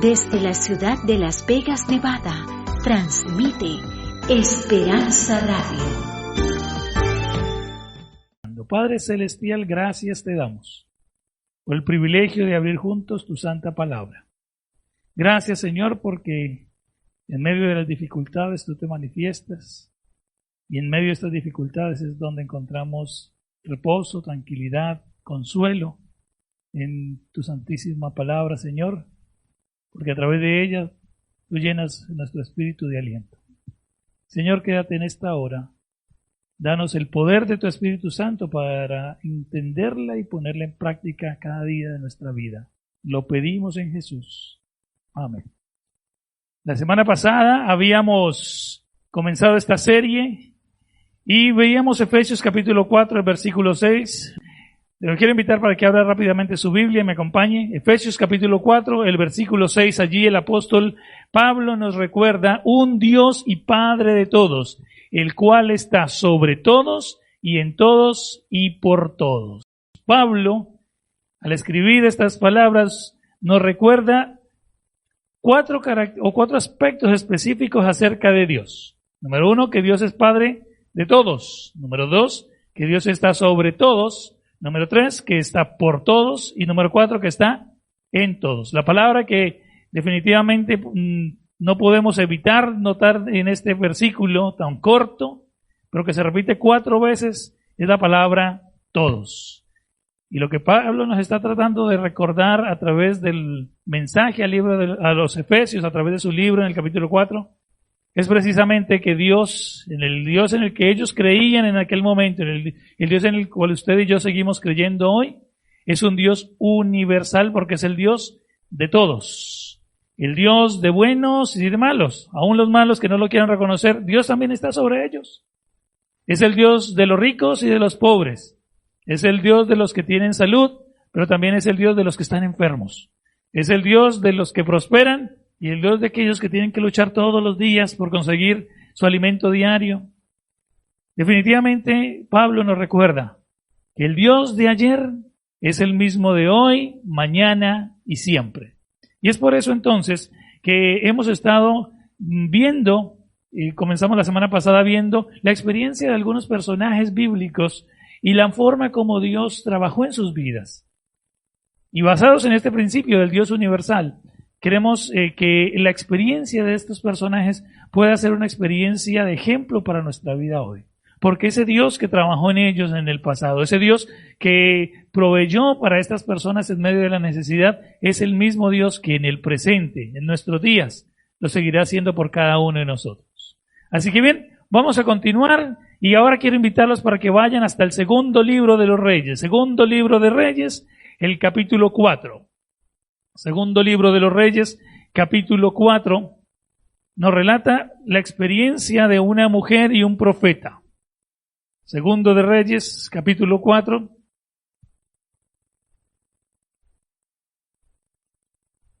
Desde la ciudad de Las Vegas, Nevada, transmite Esperanza Radio. Padre Celestial, gracias te damos por el privilegio de abrir juntos tu santa palabra. Gracias, Señor, porque en medio de las dificultades tú te manifiestas y en medio de estas dificultades es donde encontramos reposo, tranquilidad, consuelo en tu santísima palabra, Señor, porque a través de ella tú llenas nuestro espíritu de aliento. Señor, quédate en esta hora. Danos el poder de tu Espíritu Santo para entenderla y ponerla en práctica cada día de nuestra vida. Lo pedimos en Jesús. Amén. La semana pasada habíamos comenzado esta serie y veíamos Efesios capítulo 4, el versículo 6. Lo quiero invitar para que abra rápidamente su Biblia y me acompañe. Efesios capítulo 4, el versículo 6. Allí el apóstol Pablo nos recuerda un Dios y Padre de todos, el cual está sobre todos y en todos y por todos. Pablo, al escribir estas palabras, nos recuerda cuatro aspectos específicos acerca de Dios. Número 1, que Dios es Padre de todos. Número 2, que Dios está sobre todos. Número 3, que está por todos. Y número 4, que está en todos. La palabra que definitivamente no podemos evitar notar en este versículo tan corto, pero que se repite 4 veces, es la palabra todos. Y lo que Pablo nos está tratando de recordar a través del mensaje al libro a los Efesios, a través de su libro en el capítulo 4, es precisamente que Dios, en el Dios en el que ellos creían en aquel momento, el Dios en el cual usted y yo seguimos creyendo hoy, es un Dios universal porque es el Dios de todos. El Dios de buenos y de malos, aún los malos que no lo quieran reconocer, Dios también está sobre ellos. Es el Dios de los ricos y de los pobres. Es el Dios de los que tienen salud, pero también es el Dios de los que están enfermos. Es el Dios de los que prosperan y el Dios de aquellos que tienen que luchar todos los días por conseguir su alimento diario. Definitivamente, Pablo nos recuerda que el Dios de ayer es el mismo de hoy, mañana y siempre. Y es por eso entonces que hemos estado viendo, comenzamos la semana pasada viendo la experiencia de algunos personajes bíblicos y la forma como Dios trabajó en sus vidas. Y basados en este principio del Dios universal, queremos que la experiencia de estos personajes pueda ser una experiencia de ejemplo para nuestra vida hoy. Porque ese Dios que trabajó en ellos en el pasado, ese Dios que proveyó para estas personas en medio de la necesidad, es el mismo Dios que en el presente, en nuestros días, lo seguirá haciendo por cada uno de nosotros. Así que bien, vamos a continuar y ahora quiero invitarlos para que vayan hasta el segundo libro de los Reyes. Segundo libro de Reyes, el capítulo 4. Segundo libro de los Reyes, capítulo 4, nos relata la experiencia de una mujer y un profeta. Segundo de Reyes, capítulo 4.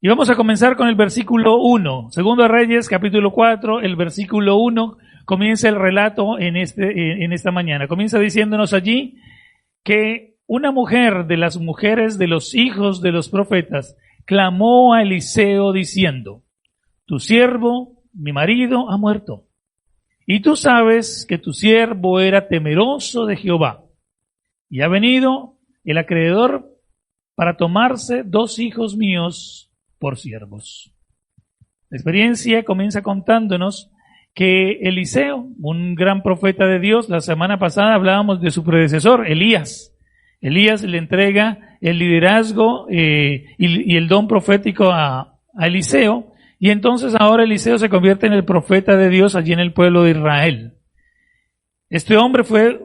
Y vamos a comenzar con el versículo 1. Segundo de Reyes, capítulo 4, el versículo 1, comienza el relato en esta mañana. Comienza diciéndonos allí que una mujer de las mujeres de los hijos de los profetas clamó a Eliseo diciendo: tu siervo, mi marido, ha muerto. Y tú sabes que tu siervo era temeroso de Jehová. Y ha venido el acreedor para tomarse 2 hijos míos por siervos. La experiencia comienza contándonos que Eliseo, un gran profeta de Dios, la semana pasada hablábamos de su predecesor, Elías. Elías le entrega el liderazgo y el don profético a Eliseo. Y entonces ahora Eliseo se convierte en el profeta de Dios allí en el pueblo de Israel. Este hombre fue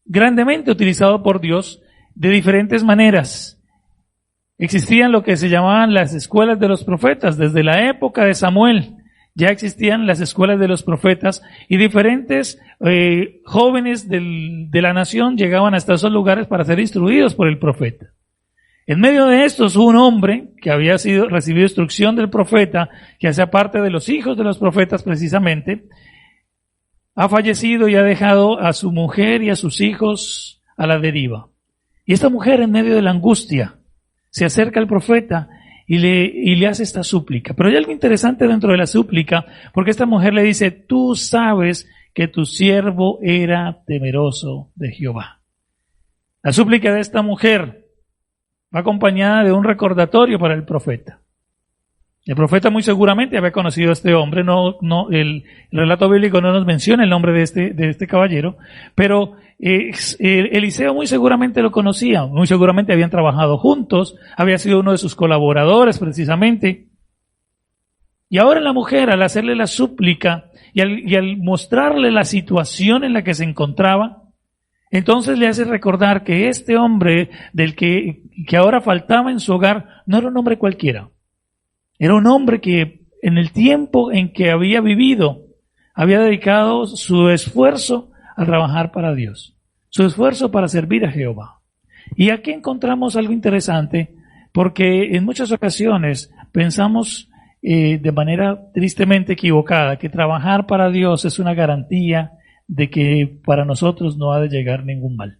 grandemente utilizado por Dios de diferentes maneras. Existían lo que se llamaban las escuelas de los profetas. Desde la época de Samuel ya existían las escuelas de los profetas y diferentes jóvenes de la nación llegaban hasta esos lugares para ser instruidos por el profeta. En medio de estos, un hombre que había recibido instrucción del profeta, que hacía parte de los hijos de los profetas precisamente, ha fallecido y ha dejado a su mujer y a sus hijos a la deriva. Y esta mujer, en medio de la angustia, se acerca al profeta y le hace esta súplica. Pero hay algo interesante dentro de la súplica, porque esta mujer le dice, tú sabes que tu siervo era temeroso de Jehová. La súplica de esta mujer va acompañada de un recordatorio para el profeta. El profeta muy seguramente había conocido a este hombre, el relato bíblico no nos menciona el nombre de este caballero, pero Eliseo muy seguramente lo conocía, muy seguramente habían trabajado juntos, había sido uno de sus colaboradores precisamente. Y ahora la mujer, al hacerle la súplica y al mostrarle la situación en la que se encontraba, entonces le hace recordar que este hombre del que ahora faltaba en su hogar no era un hombre cualquiera. Era un hombre que en el tiempo en que había vivido, había dedicado su esfuerzo a trabajar para Dios, su esfuerzo para servir a Jehová. Y aquí encontramos algo interesante, porque en muchas ocasiones pensamos de manera tristemente equivocada que trabajar para Dios es una garantía de que para nosotros no ha de llegar ningún mal.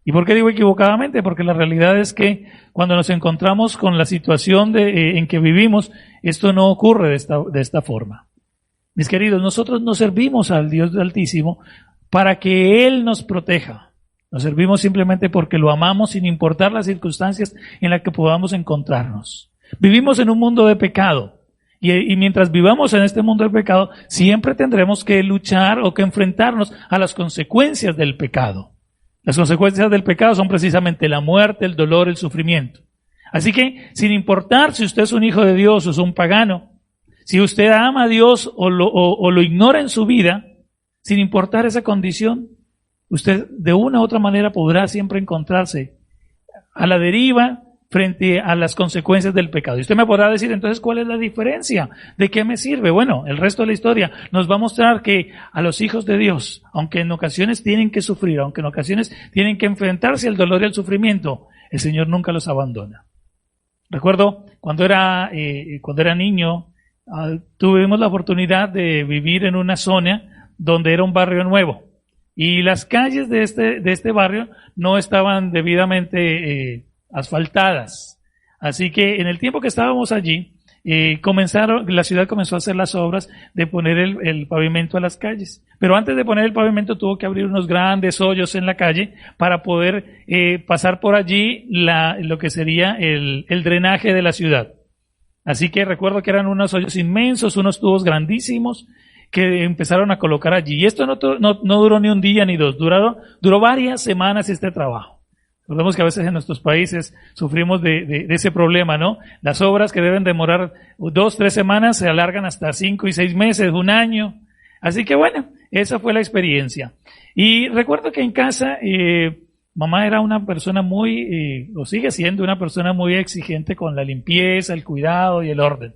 ¿Y por qué digo equivocadamente? Porque la realidad es que cuando nos encontramos con la situación en que vivimos, esto no ocurre de esta forma. Mis queridos, nosotros no servimos al Dios Altísimo para que Él nos proteja. Nos servimos simplemente porque lo amamos sin importar las circunstancias en las que podamos encontrarnos. Vivimos en un mundo de pecado. Y mientras vivamos en este mundo de pecado, siempre tendremos que luchar o que enfrentarnos a las consecuencias del pecado. Las consecuencias del pecado son precisamente la muerte, el dolor, el sufrimiento. Así que, sin importar si usted es un hijo de Dios o es un pagano, si usted ama a Dios o lo ignora en su vida, sin importar esa condición, usted de una u otra manera podrá siempre encontrarse a la deriva frente a las consecuencias del pecado. Y usted me podrá decir, entonces, ¿cuál es la diferencia? ¿De qué me sirve? Bueno, el resto de la historia nos va a mostrar que a los hijos de Dios, aunque en ocasiones tienen que sufrir, aunque en ocasiones tienen que enfrentarse al dolor y al sufrimiento, el Señor nunca los abandona. Recuerdo cuando era niño, tuvimos la oportunidad de vivir en una zona donde era un barrio nuevo. Y las calles de este barrio no estaban debidamente asfaltadas. Así que en el tiempo que estábamos allí, la ciudad comenzó a hacer las obras de poner el pavimento a las calles. Pero antes de poner el pavimento tuvo que abrir unos grandes hoyos en la calle para poder pasar por allí lo que sería el drenaje de la ciudad. Así que recuerdo que eran unos hoyos inmensos, unos tubos grandísimos que empezaron a colocar allí. Y esto no duró ni un día ni dos, duró varias semanas este trabajo. Recordemos que a veces en nuestros países sufrimos de ese problema, ¿no? Las obras que deben demorar 2, 3 semanas se alargan hasta 5 y 6 meses, un año. Así que bueno, esa fue la experiencia. Y recuerdo que en casa, mamá era una persona o sigue siendo una persona muy exigente con la limpieza, el cuidado y el orden.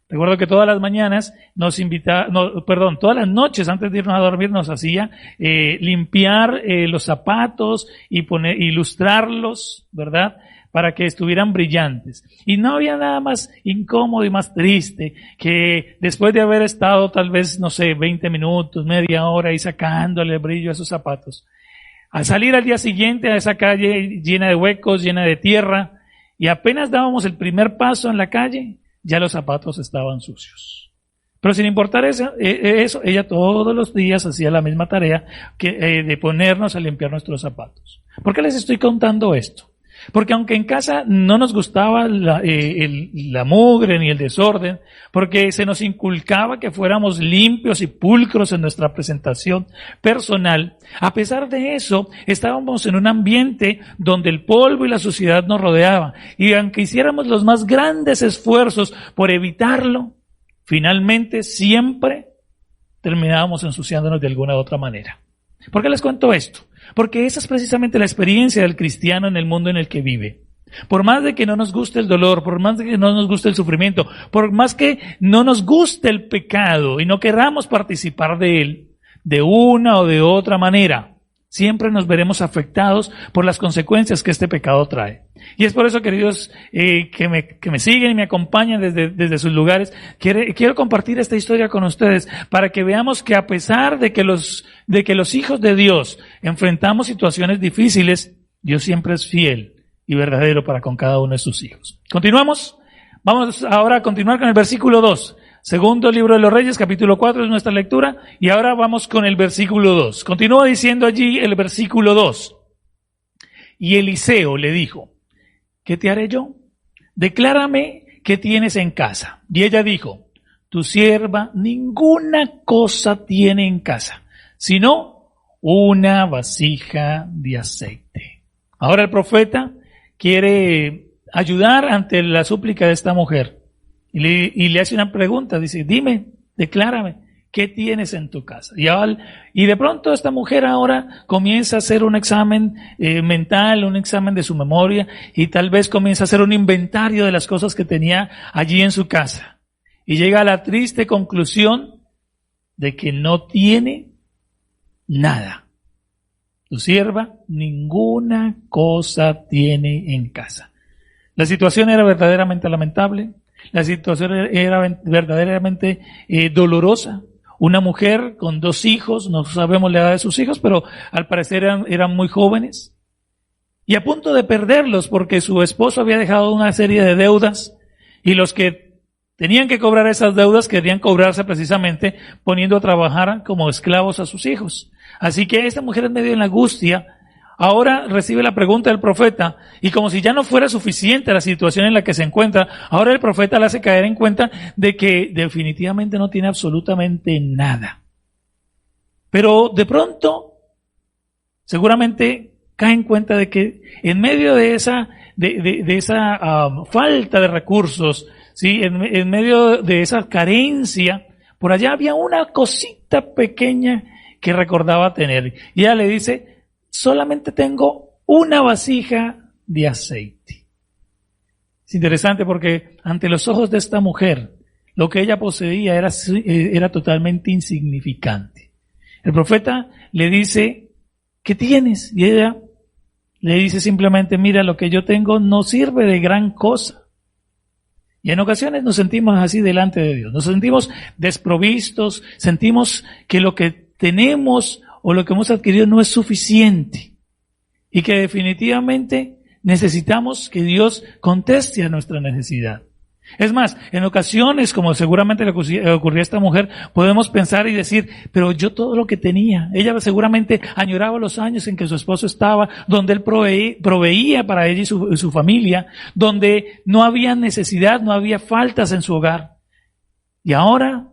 Recuerdo que todas las mañanas todas las noches antes de irnos a dormir nos hacía limpiar los zapatos y lustrarlos, ¿verdad? Para que estuvieran brillantes. Y no había nada más incómodo y más triste que después de haber estado tal vez, 20 minutos, media hora y sacándole el brillo a esos zapatos, al salir al día siguiente a esa calle llena de huecos, llena de tierra, y apenas dábamos el primer paso en la calle, ya los zapatos estaban sucios. Pero sin importar eso, ella todos los días hacía la misma tarea de ponernos a limpiar nuestros zapatos. ¿Por qué les estoy contando esto? Porque aunque en casa no nos gustaba la mugre ni el desorden, porque se nos inculcaba que fuéramos limpios y pulcros en nuestra presentación personal, a pesar de eso, estábamos en un ambiente donde el polvo y la suciedad nos rodeaban. Y aunque hiciéramos los más grandes esfuerzos por evitarlo, finalmente siempre terminábamos ensuciándonos de alguna u otra manera. ¿Por qué les cuento esto? Porque esa es precisamente la experiencia del cristiano en el mundo en el que vive. Por más de que no nos guste el dolor, por más de que no nos guste el sufrimiento, por más que no nos guste el pecado y no queramos participar de él, de una o de otra manera, siempre nos veremos afectados por las consecuencias que este pecado trae. Y es por eso, queridos, que me siguen y me acompañan desde sus lugares, quiero compartir esta historia con ustedes para que veamos que a pesar de que los hijos de Dios enfrentamos situaciones difíciles, Dios siempre es fiel y verdadero para con cada uno de sus hijos. Continuamos. Vamos ahora a continuar con el versículo 2. Segundo libro de los Reyes, capítulo 4 es nuestra lectura, y ahora vamos con el versículo 2. Continúa diciendo allí el versículo 2. Y Eliseo le dijo, ¿qué te haré yo? Declárame qué tienes en casa. Y ella dijo, tu sierva ninguna cosa tiene en casa, sino una vasija de aceite. Ahora el profeta quiere ayudar ante la súplica de esta mujer. Y le hace una pregunta, dice, dime, declárame, ¿qué tienes en tu casa? Y de pronto esta mujer ahora comienza a hacer un examen mental, un examen de su memoria, y tal vez comienza a hacer un inventario de las cosas que tenía allí en su casa. Y llega a la triste conclusión de que no tiene nada. Tu sierva ninguna cosa tiene en casa. La situación era verdaderamente lamentable. La situación era verdaderamente dolorosa. Una mujer con 2 hijos, no sabemos la edad de sus hijos, pero al parecer eran muy jóvenes. Y a punto de perderlos porque su esposo había dejado una serie de deudas y los que tenían que cobrar esas deudas querían cobrarse precisamente poniendo a trabajar como esclavos a sus hijos. Así que esta mujer en medio de la angustia ahora recibe la pregunta del profeta y como si ya no fuera suficiente la situación en la que se encuentra, ahora el profeta le hace caer en cuenta de que definitivamente no tiene absolutamente nada. Pero de pronto, seguramente cae en cuenta de que en medio de esa falta de recursos, ¿sí? En medio de esa carencia, por allá había una cosita pequeña que recordaba tener. Y ella le dice, solamente tengo una vasija de aceite. Es interesante porque ante los ojos de esta mujer, lo que ella poseía era totalmente insignificante. El profeta le dice, ¿qué tienes? Y ella le dice simplemente, mira, lo que yo tengo no sirve de gran cosa. Y en ocasiones nos sentimos así delante de Dios. Nos sentimos desprovistos, sentimos que lo que tenemos o lo que hemos adquirido no es suficiente. Y que definitivamente necesitamos que Dios conteste a nuestra necesidad. Es más, en ocasiones, como seguramente le ocurrió a esta mujer, podemos pensar y decir, pero yo todo lo que tenía, ella seguramente añoraba los años en que su esposo estaba, donde él proveía para ella y su familia, donde no había necesidad, no había faltas en su hogar. Y ahora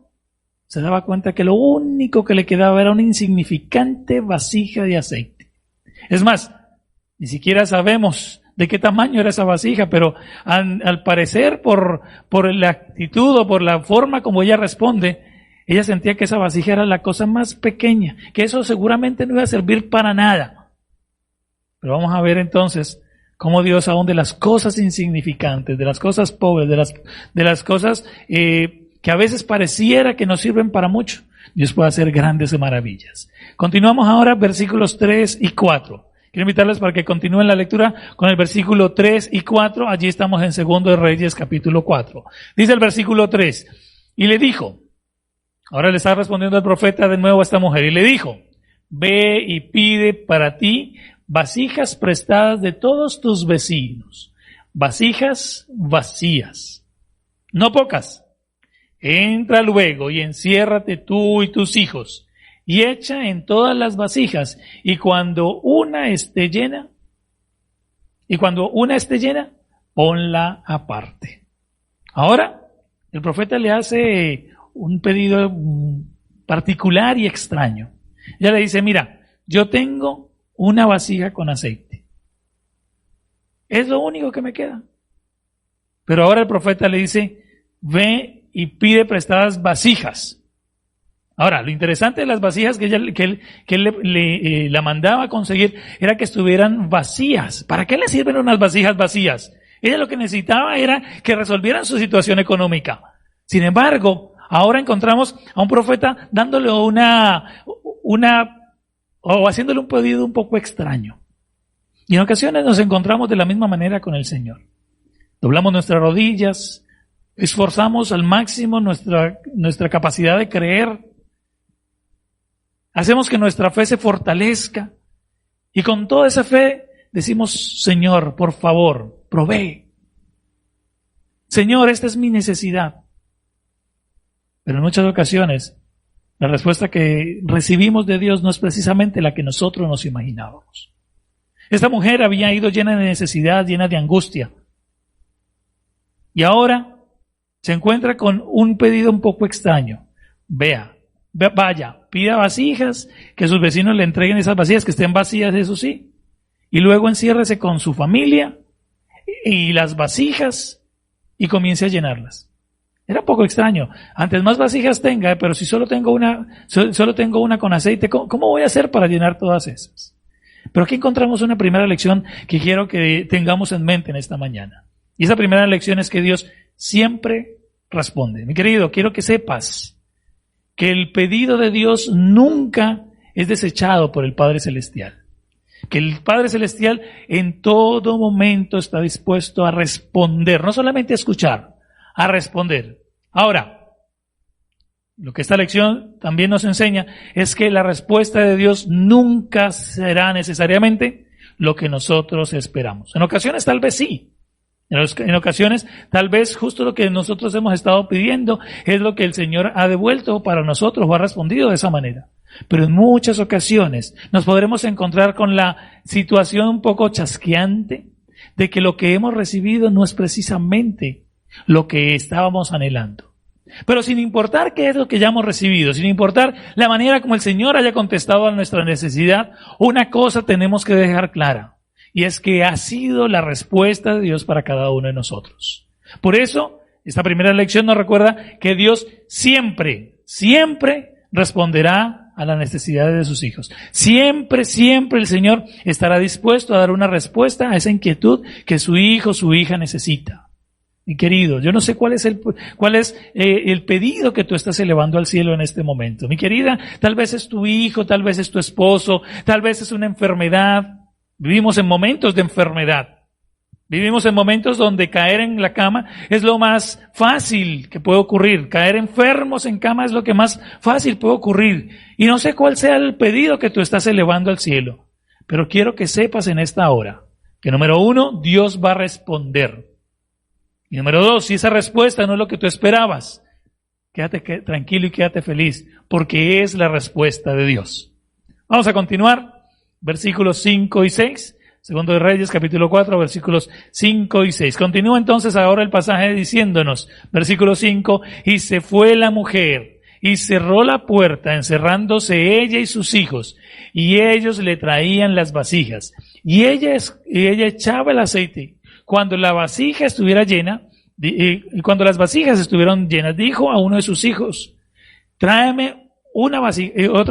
se daba cuenta que lo único que le quedaba era una insignificante vasija de aceite. Es más, ni siquiera sabemos de qué tamaño era esa vasija, pero al parecer por la actitud o por la forma como ella responde, ella sentía que esa vasija era la cosa más pequeña, que eso seguramente no iba a servir para nada. Pero vamos a ver entonces cómo Dios aún de las cosas insignificantes, de las cosas pobres, de las cosas que a veces pareciera que no sirven para mucho, Dios puede hacer grandes maravillas. Continuamos ahora versículos 3 y 4. Quiero invitarles para que continúen la lectura con el versículo 3 y 4. Allí estamos en Segundo de Reyes, capítulo 4. Dice el versículo 3, y le dijo, ahora le está respondiendo el profeta de nuevo a esta mujer, y le dijo, ve y pide para ti vasijas prestadas de todos tus vecinos, vasijas vacías, no pocas. Entra luego y enciérrate tú y tus hijos, y echa en todas las vasijas, y cuando una esté llena, ponla aparte. Ahora, el profeta le hace un pedido particular y extraño. Ella le dice, mira, yo tengo una vasija con aceite. Es lo único que me queda. Pero ahora el profeta le dice, ve y pide prestadas vasijas. Ahora, lo interesante de las vasijas que él la mandaba a conseguir era que estuvieran vacías. ¿Para qué le sirven unas vasijas vacías? Ella lo que necesitaba era que resolvieran su situación económica. Sin embargo, ahora encontramos a un profeta dándole o haciéndole un pedido un poco extraño. Y en ocasiones nos encontramos de la misma manera con el Señor. Doblamos nuestras rodillas, esforzamos al máximo nuestra capacidad de creer. Hacemos que nuestra fe se fortalezca y con toda esa fe decimos, Señor, por favor, provee. Señor, esta es mi necesidad. Pero en muchas ocasiones, la respuesta que recibimos de Dios no es precisamente la que nosotros nos imaginábamos. Esta mujer había ido llena de necesidad, llena de angustia. Y ahora se encuentra con un pedido un poco extraño. Vaya, pida vasijas, que sus vecinos le entreguen esas vasijas, que estén vacías, eso sí. Y luego enciérrese con su familia y las vasijas y comience a llenarlas. Era un poco extraño. Antes más vasijas tenga, pero si solo tengo una con aceite, ¿cómo voy a hacer para llenar todas esas? Pero aquí encontramos una primera lección que quiero que tengamos en mente en esta mañana. Y esa primera lección es que Dios siempre responde. Mi querido, quiero que sepas que el pedido de Dios nunca es desechado por el Padre Celestial. Que el Padre Celestial en todo momento está dispuesto a responder, no solamente a escuchar, a responder. Ahora, lo que esta lección también nos enseña es que la respuesta de Dios nunca será necesariamente lo que nosotros esperamos. En ocasiones tal vez sí. En ocasiones tal vez justo lo que nosotros hemos estado pidiendo es lo que el Señor ha devuelto para nosotros o ha respondido de esa manera. Pero en muchas ocasiones nos podremos encontrar con la situación un poco chasqueante de que lo que hemos recibido no es precisamente lo que estábamos anhelando. Pero sin importar qué es lo que ya hemos recibido, sin importar la manera como el Señor haya contestado a nuestra necesidad, una cosa tenemos que dejar clara, y es que ha sido la respuesta de Dios para cada uno de nosotros. Por eso, esta primera lección nos recuerda que Dios siempre responderá a las necesidades de sus hijos. Siempre el Señor estará dispuesto a dar una respuesta a esa inquietud que su hijo, su hija necesita. Mi querido, yo no sé cuál es el pedido que tú estás elevando al cielo en este momento. Mi querida, tal vez es tu hijo, tal vez es tu esposo, tal vez es una enfermedad. Vivimos en momentos de enfermedad. Vivimos en momentos donde caer en la cama es lo más fácil que puede ocurrir. Caer enfermos en cama es lo que más fácil puede ocurrir. Y no sé cuál sea el pedido que tú estás elevando al cielo. Pero quiero que sepas en esta hora que número 1, Dios va a responder. Y número 2, si esa respuesta no es lo que tú esperabas, quédate tranquilo y quédate feliz, porque es la respuesta de Dios. Vamos a continuar, versículos 5 y 6, Segundo de Reyes, capítulo 4, versículos 5 y 6. Continúa entonces ahora el pasaje diciéndonos, versículo 5, y se fue la mujer, y cerró la puerta, encerrándose ella y sus hijos, y ellos le traían las vasijas, y ella echaba el aceite. Cuando la vasija estuviera llena, cuando las vasijas estuvieron llenas, dijo a uno de sus hijos, tráeme otra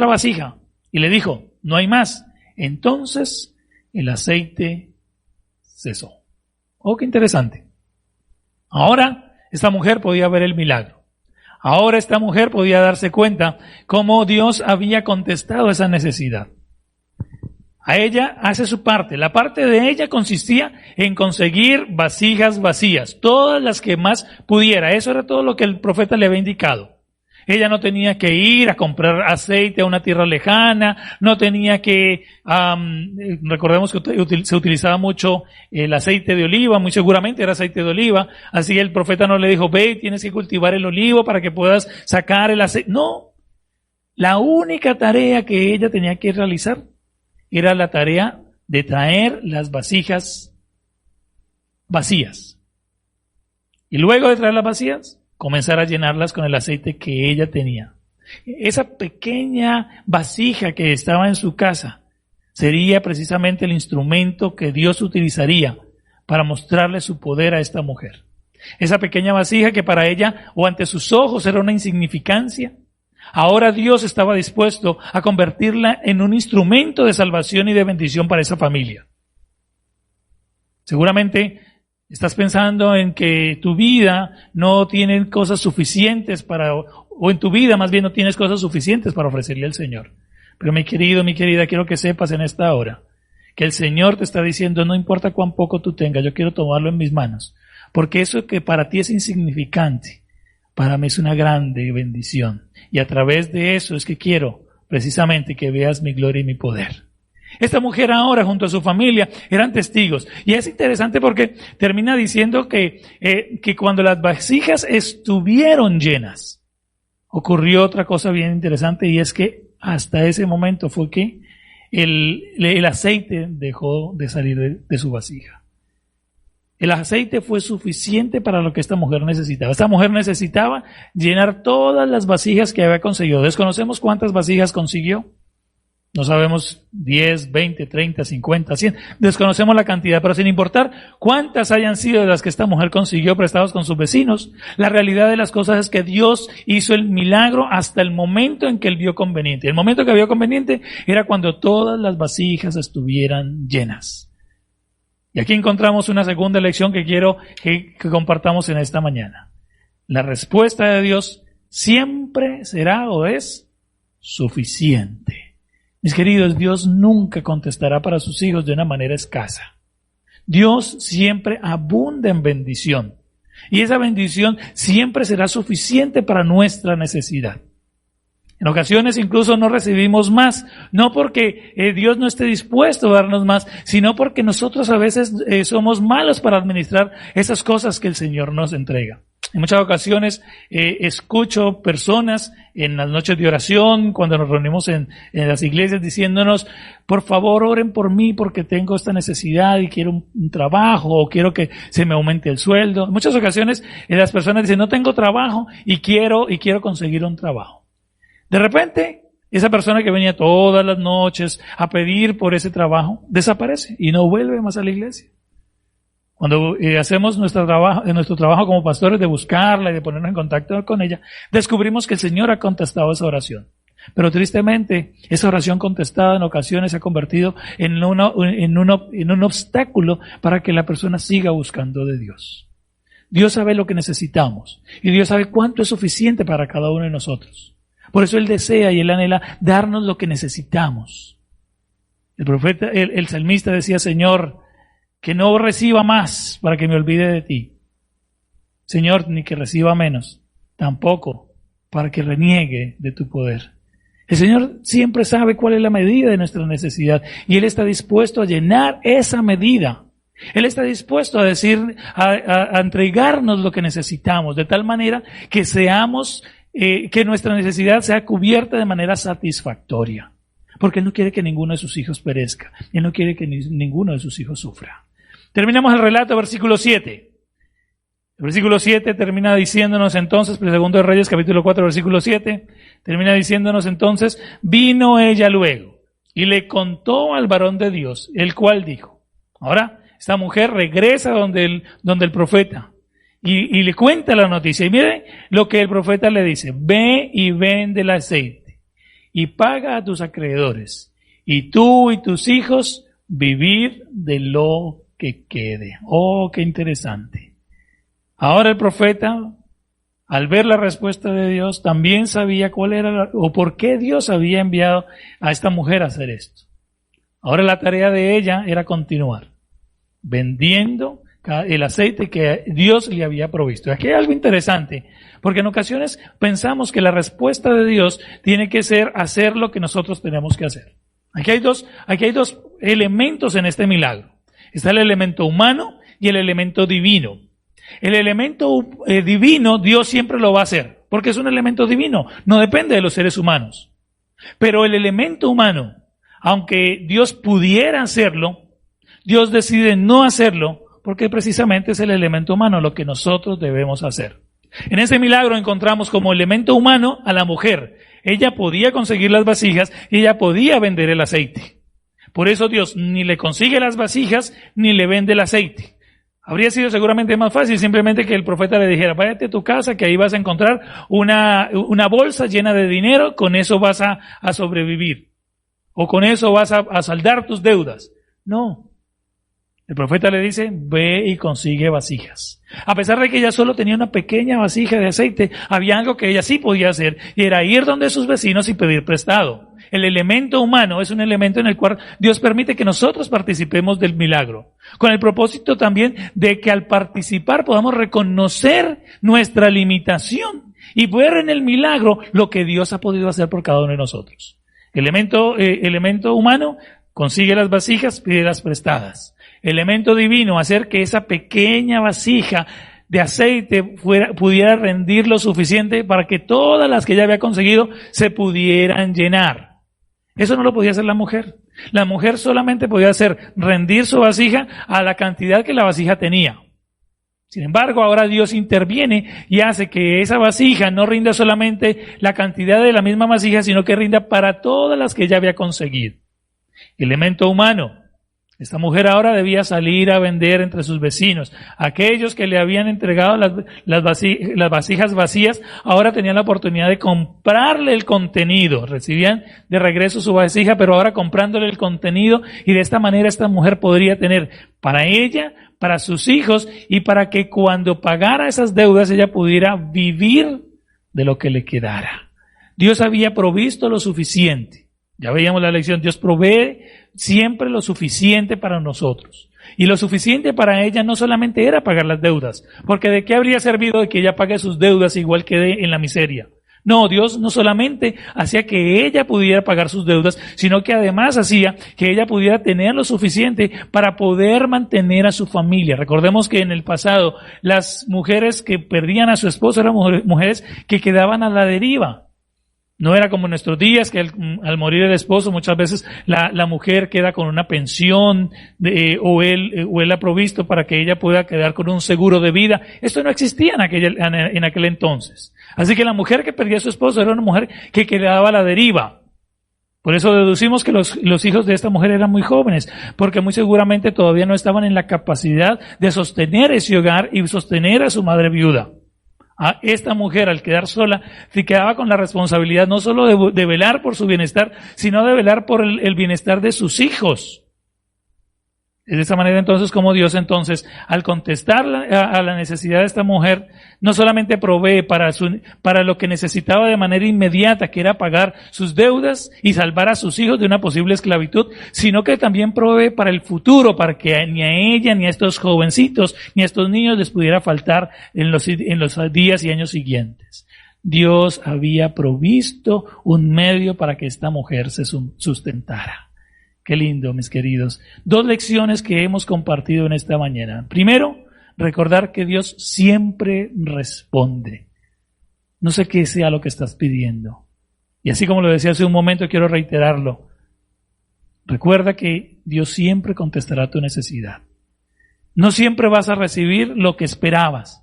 vasija. Y le dijo, no hay más. Entonces el aceite cesó. Oh, qué interesante. Ahora esta mujer podía ver el milagro. Ahora esta mujer podía darse cuenta cómo Dios había contestado esa necesidad. A ella hace su parte. La parte de ella consistía en conseguir vasijas vacías, todas las que más pudiera. Eso era todo lo que el profeta le había indicado. Ella no tenía que ir a comprar aceite a una tierra lejana, no tenía que, recordemos que se utilizaba mucho el aceite de oliva, muy seguramente era aceite de oliva, así el profeta no le dijo, ve, tienes que cultivar el olivo para que puedas sacar el aceite. No, la única tarea que ella tenía que realizar era la tarea de traer las vasijas vacías. Y luego de traer las vacías, comenzar a llenarlas con el aceite que ella tenía. Esa pequeña vasija que estaba en su casa sería precisamente el instrumento que Dios utilizaría para mostrarle su poder a esta mujer. Esa pequeña vasija que para ella o ante sus ojos era una insignificancia, ahora Dios estaba dispuesto a convertirla en un instrumento de salvación y de bendición para esa familia. Seguramente estás pensando en que tu vida no tiene cosas suficientes o en tu vida más bien no tienes cosas suficientes para ofrecerle al Señor. Pero mi querido, mi querida, quiero que sepas en esta hora que el Señor te está diciendo, no importa cuán poco tú tengas, yo quiero tomarlo en mis manos. Porque eso que para ti es insignificante, para mí es una grande bendición. Y a través de eso es que quiero precisamente que veas mi gloria y mi poder. Esta mujer ahora, junto a su familia, eran testigos. Y es interesante porque termina diciendo que cuando las vasijas estuvieron llenas, ocurrió otra cosa bien interesante, y es que hasta ese momento fue que el aceite dejó de salir de su vasija. El aceite fue suficiente para lo que esta mujer necesitaba. Esta mujer necesitaba llenar todas las vasijas que había conseguido. Desconocemos cuántas vasijas consiguió. No sabemos 10, 20, 30, 50, 100. Desconocemos la cantidad, pero sin importar cuántas hayan sido de las que esta mujer consiguió prestados con sus vecinos, la realidad de las cosas es que Dios hizo el milagro hasta el momento en que Él vio conveniente. El momento que vio conveniente era cuando todas las vasijas estuvieran llenas. Y aquí encontramos una segunda lección que quiero que compartamos en esta mañana. La respuesta de Dios siempre será o es suficiente. Mis queridos, Dios nunca contestará para sus hijos de una manera escasa. Dios siempre abunda en bendición. Y esa bendición siempre será suficiente para nuestra necesidad. En ocasiones incluso no recibimos más, no porque Dios no esté dispuesto a darnos más, sino porque nosotros a veces somos malos para administrar esas cosas que el Señor nos entrega. En muchas ocasiones escucho personas en las noches de oración, cuando nos reunimos en las iglesias, diciéndonos, por favor oren por mí porque tengo esta necesidad y quiero un trabajo o quiero que se me aumente el sueldo. En muchas ocasiones las personas dicen, no tengo trabajo y quiero conseguir un trabajo. De repente, esa persona que venía todas las noches a pedir por ese trabajo desaparece y no vuelve más a la iglesia. Cuando hacemos nuestro trabajo como pastores de buscarla y de ponernos en contacto con ella, descubrimos que el Señor ha contestado esa oración. Pero tristemente, esa oración contestada en ocasiones se ha convertido en un obstáculo para que la persona siga buscando de Dios. Dios sabe lo que necesitamos y Dios sabe cuánto es suficiente para cada uno de nosotros. Por eso Él desea y Él anhela darnos lo que necesitamos. El salmista decía, Señor, que no reciba más para que me olvide de ti. Señor, ni que reciba menos, tampoco para que reniegue de tu poder. El Señor siempre sabe cuál es la medida de nuestra necesidad y Él está dispuesto a llenar esa medida. Él está dispuesto a decir, a entregarnos lo que necesitamos, de tal manera que que nuestra necesidad sea cubierta de manera satisfactoria. Porque Él no quiere que ninguno de sus hijos perezca. Él no quiere que ninguno de sus hijos sufra. Terminamos el relato, versículo 7. El versículo 7 termina diciéndonos entonces, segundo de Reyes, capítulo 4, versículo 7, termina diciéndonos entonces, vino ella luego y le contó al varón de Dios, el cual dijo. Ahora, esta mujer regresa donde el profeta y le cuenta la noticia. Y mire lo que el profeta le dice, ve y vende el aceite y paga a tus acreedores y tú y tus hijos vivir de lo que quede. Oh, qué interesante. Ahora el profeta, al ver la respuesta de Dios, también sabía cuál era o por qué Dios había enviado a esta mujer a hacer esto. Ahora la tarea de ella era continuar vendiendo el aceite que Dios le había provisto. Aquí hay algo interesante, porque en ocasiones pensamos que la respuesta de Dios tiene que ser hacer lo que nosotros tenemos que hacer. Aquí hay dos elementos en este milagro. Está el elemento humano y el elemento divino. El elemento divino Dios siempre lo va a hacer, porque es un elemento divino, no depende de los seres humanos. Pero el elemento humano, aunque Dios pudiera hacerlo, Dios decide no hacerlo, porque precisamente es el elemento humano lo que nosotros debemos hacer. En este milagro encontramos como elemento humano a la mujer. Ella podía conseguir las vasijas y ella podía vender el aceite. Por eso Dios ni le consigue las vasijas ni le vende el aceite. Habría sido seguramente más fácil simplemente que el profeta le dijera, váyate a tu casa que ahí vas a encontrar una bolsa llena de dinero, con eso vas a sobrevivir. O con eso vas a saldar tus deudas. No. El profeta le dice, ve y consigue vasijas. A pesar de que ella solo tenía una pequeña vasija de aceite, había algo que ella sí podía hacer, y era ir donde sus vecinos y pedir prestado. El elemento humano es un elemento en el cual Dios permite que nosotros participemos del milagro, con el propósito también de que al participar podamos reconocer nuestra limitación y ver en el milagro lo que Dios ha podido hacer por cada uno de nosotros. El elemento humano consigue las vasijas, pídelas prestadas. Elemento divino, hacer que esa pequeña vasija de aceite pudiera rendir lo suficiente para que todas las que ella había conseguido se pudieran llenar. Eso no lo podía hacer la mujer. La mujer solamente podía hacer rendir su vasija a la cantidad que la vasija tenía. Sin embargo, ahora Dios interviene y hace que esa vasija no rinda solamente la cantidad de la misma vasija, sino que rinda para todas las que ella había conseguido. Elemento humano. Esta mujer ahora debía salir a vender entre sus vecinos. Aquellos que le habían entregado las vasijas vacías, ahora tenían la oportunidad de comprarle el contenido. Recibían de regreso su vasija, pero ahora comprándole el contenido, y de esta manera esta mujer podría tener para ella, para sus hijos, y para que cuando pagara esas deudas ella pudiera vivir de lo que le quedara. Dios había provisto lo suficiente. Ya veíamos la lección, Dios provee siempre lo suficiente para nosotros. Y lo suficiente para ella no solamente era pagar las deudas, porque ¿de qué habría servido de que ella pague sus deudas igual quede en la miseria? No, Dios no solamente hacía que ella pudiera pagar sus deudas, sino que además hacía que ella pudiera tener lo suficiente para poder mantener a su familia. Recordemos que en el pasado las mujeres que perdían a su esposo eran mujeres que quedaban a la deriva. No era como en nuestros días, que al morir el esposo muchas veces la mujer queda con una pensión o él ha provisto para que ella pueda quedar con un seguro de vida. Esto no existía en aquel entonces. Así que la mujer que perdía a su esposo era una mujer que quedaba a la deriva. Por eso deducimos que los hijos de esta mujer eran muy jóvenes, porque muy seguramente todavía no estaban en la capacidad de sostener ese hogar y sostener a su madre viuda. A esta mujer, al quedar sola, se quedaba con la responsabilidad no solo de velar por su bienestar, sino de velar por el bienestar de sus hijos. Es de esta manera entonces como Dios entonces, al contestar a la necesidad de esta mujer, no solamente provee para lo que necesitaba de manera inmediata, que era pagar sus deudas y salvar a sus hijos de una posible esclavitud, sino que también provee para el futuro, para que ni a ella, ni a estos jovencitos, ni a estos niños les pudiera faltar en los días y años siguientes. Dios había provisto un medio para que esta mujer se sustentara. Qué lindo, mis queridos. 2 lecciones que hemos compartido en esta mañana. Primero, recordar que Dios siempre responde. No sé qué sea lo que estás pidiendo. Y así como lo decía hace un momento, quiero reiterarlo. Recuerda que Dios siempre contestará tu necesidad. No siempre vas a recibir lo que esperabas.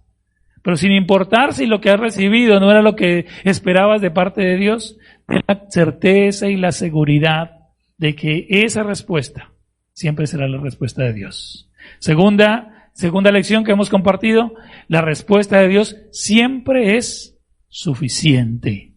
Pero sin importar si lo que has recibido no era lo que esperabas de parte de Dios, ten la certeza y la seguridad de que esa respuesta siempre será la respuesta de Dios. Segunda lección que hemos compartido, la respuesta de Dios siempre es suficiente.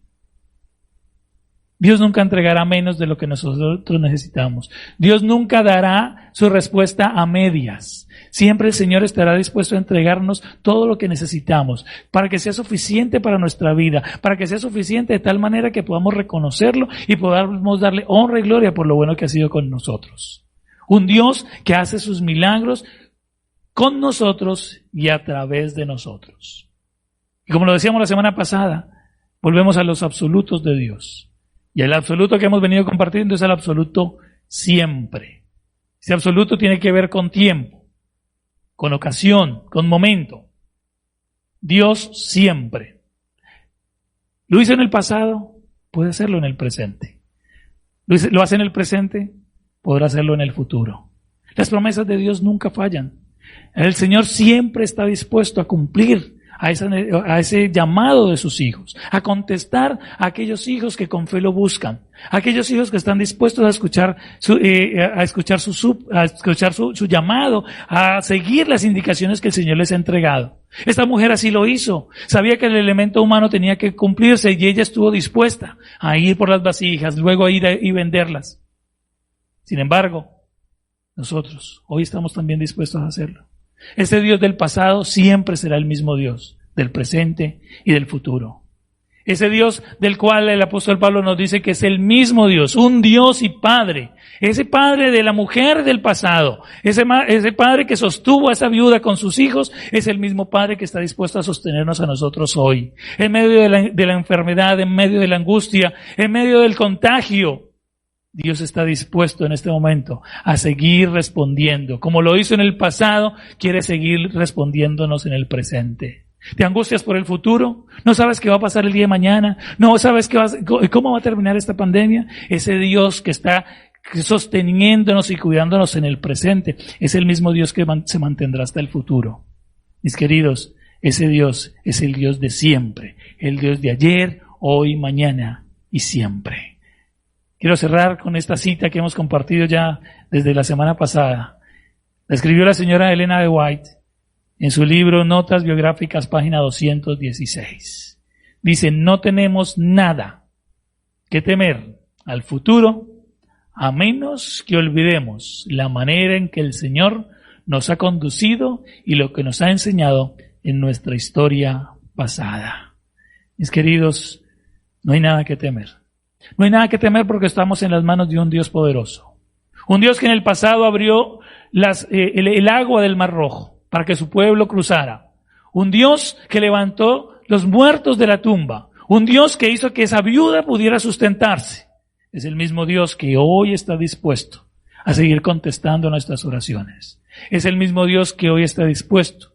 Dios nunca entregará menos de lo que nosotros necesitamos. Dios nunca dará su respuesta a medias. Siempre el Señor estará dispuesto a entregarnos todo lo que necesitamos para que sea suficiente para nuestra vida, para que sea suficiente de tal manera que podamos reconocerlo y podamos darle honra y gloria por lo bueno que ha sido con nosotros. Un Dios que hace sus milagros con nosotros y a través de nosotros. Y como lo decíamos la semana pasada, volvemos a los absolutos de Dios. Y el absoluto que hemos venido compartiendo es el absoluto siempre. Ese absoluto tiene que ver con tiempo, con ocasión, con momento. Dios siempre. Lo hizo en el pasado, puede hacerlo en el presente. Lo hace en el presente, podrá hacerlo en el futuro. Las promesas de Dios nunca fallan. El Señor siempre está dispuesto a cumplir a ese llamado de sus hijos, a contestar a aquellos hijos que con fe lo buscan, a aquellos hijos que están dispuestos a escuchar su llamado, a seguir las indicaciones que el Señor les ha entregado. Esta mujer así lo hizo, sabía que el elemento humano tenía que cumplirse y ella estuvo dispuesta a ir por las vasijas, luego a ir y venderlas. Sin embargo, nosotros hoy estamos también dispuestos a hacerlo. Este Dios del pasado siempre será el mismo Dios, del presente y del futuro. Ese Dios del cual el apóstol Pablo nos dice que es el mismo Dios, un Dios y Padre. Ese Padre de la mujer del pasado, ese Padre que sostuvo a esa viuda con sus hijos, es el mismo Padre que está dispuesto a sostenernos a nosotros hoy. En medio de la enfermedad, en medio de la angustia, en medio del contagio Dios está dispuesto en este momento a seguir respondiendo. Como lo hizo en el pasado, quiere seguir respondiéndonos en el presente. ¿Te angustias por el futuro? ¿No sabes qué va a pasar el día de mañana? ¿No sabes cómo va a terminar esta pandemia? Ese Dios que está sosteniéndonos y cuidándonos en el presente es el mismo Dios que se mantendrá hasta el futuro. Mis queridos, ese Dios es el Dios de siempre, el Dios de ayer, hoy, mañana y siempre. Quiero cerrar con esta cita que hemos compartido ya desde la semana pasada. La escribió la señora Elena de White en su libro Notas Biográficas, página 216. Dice, no tenemos nada que temer al futuro a menos que olvidemos la manera en que el Señor nos ha conducido y lo que nos ha enseñado en nuestra historia pasada. Mis queridos, no hay nada que temer. No hay nada que temer porque estamos en las manos de un Dios poderoso. Un Dios que en el pasado abrió el agua del Mar Rojo para que su pueblo cruzara. Un Dios que levantó los muertos de la tumba. Un Dios que hizo que esa viuda pudiera sustentarse. Es el mismo Dios que hoy está dispuesto a seguir contestando nuestras oraciones. Es el mismo Dios que hoy está dispuesto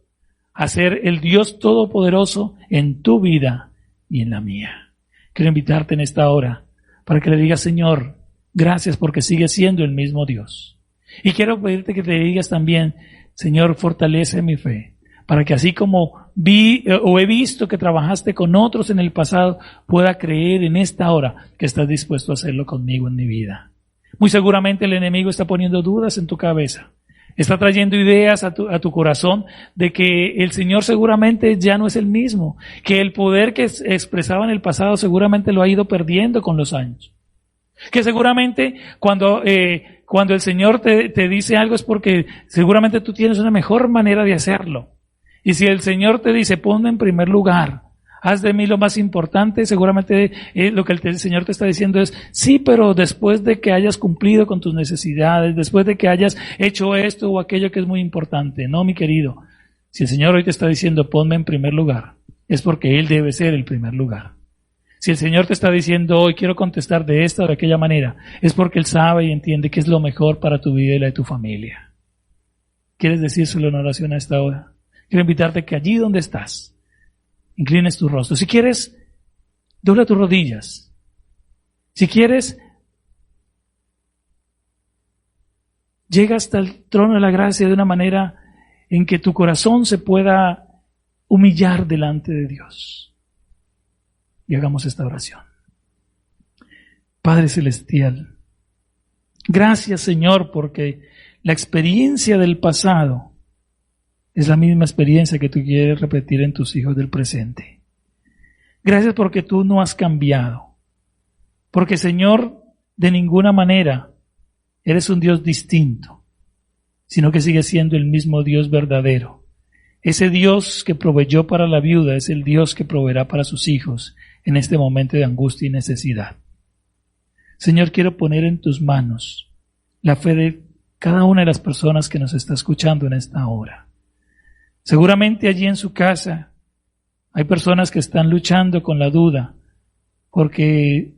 a ser el Dios todopoderoso en tu vida y en la mía. Quiero invitarte en esta hora para que le digas, Señor, gracias porque sigues siendo el mismo Dios. Y quiero pedirte que te digas también, Señor, fortalece mi fe, para que así como he visto que trabajaste con otros en el pasado, pueda creer en esta hora que estás dispuesto a hacerlo conmigo en mi vida. Muy seguramente el enemigo está poniendo dudas en tu cabeza. Está trayendo ideas a tu corazón de que el Señor seguramente ya no es el mismo, que el poder que expresaba en el pasado seguramente lo ha ido perdiendo con los años. Que seguramente cuando el Señor te dice algo es porque seguramente tú tienes una mejor manera de hacerlo. Y si el Señor te dice, ponme en primer lugar, haz de mí lo más importante, seguramente lo que el Señor te está diciendo es, sí, pero después de que hayas cumplido con tus necesidades, después de que hayas hecho esto o aquello que es muy importante. No, mi querido, si el Señor hoy te está diciendo, ponme en primer lugar, es porque Él debe ser el primer lugar. Si el Señor te está diciendo hoy, quiero contestar de esta o de aquella manera, es porque Él sabe y entiende que es lo mejor para tu vida y la de tu familia. ¿Quieres decírselo en oración a esta hora? Quiero invitarte que allí donde estás, inclines tu rostro. Si quieres, dobla tus rodillas. Si quieres, llega hasta el trono de la gracia de una manera en que tu corazón se pueda humillar delante de Dios. Y hagamos esta oración. Padre Celestial, gracias, Señor, porque la experiencia del pasado es la misma experiencia que tú quieres repetir en tus hijos del presente. Gracias porque tú no has cambiado. Porque, Señor, de ninguna manera eres un Dios distinto, sino que sigues siendo el mismo Dios verdadero. Ese Dios que proveyó para la viuda es el Dios que proveerá para sus hijos en este momento de angustia y necesidad. Señor, quiero poner en tus manos la fe de cada una de las personas que nos está escuchando en esta hora. Seguramente allí en su casa hay personas que están luchando con la duda porque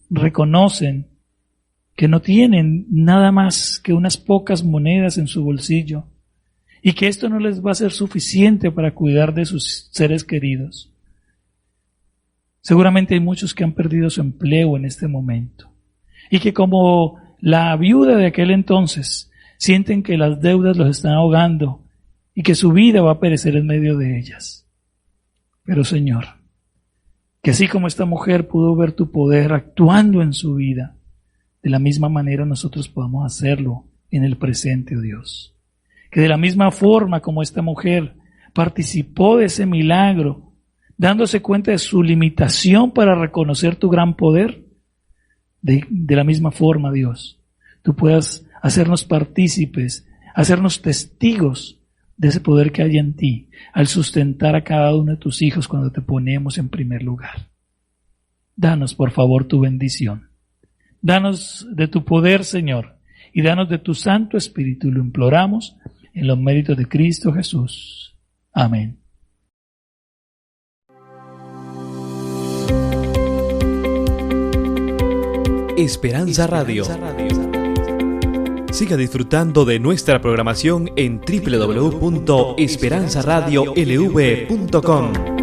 reconocen que no tienen nada más que unas pocas monedas en su bolsillo y que esto no les va a ser suficiente para cuidar de sus seres queridos. Seguramente hay muchos que han perdido su empleo en este momento y que como la viuda de aquel entonces sienten que las deudas los están ahogando y que su vida va a perecer en medio de ellas. Pero Señor, que así como esta mujer pudo ver tu poder actuando en su vida, de la misma manera nosotros podamos hacerlo en el presente, oh Dios. Que de la misma forma como esta mujer participó de ese milagro, dándose cuenta de su limitación para reconocer tu gran poder, de la misma forma, Dios, tú puedas hacernos partícipes, hacernos testigos de ese poder que hay en ti, al sustentar a cada uno de tus hijos cuando te ponemos en primer lugar. Danos, por favor, tu bendición. Danos de tu poder, Señor, y danos de tu Santo Espíritu. Lo imploramos en los méritos de Cristo Jesús. Amén. Esperanza Radio. Siga disfrutando de nuestra programación en www.esperanzaradiolv.com.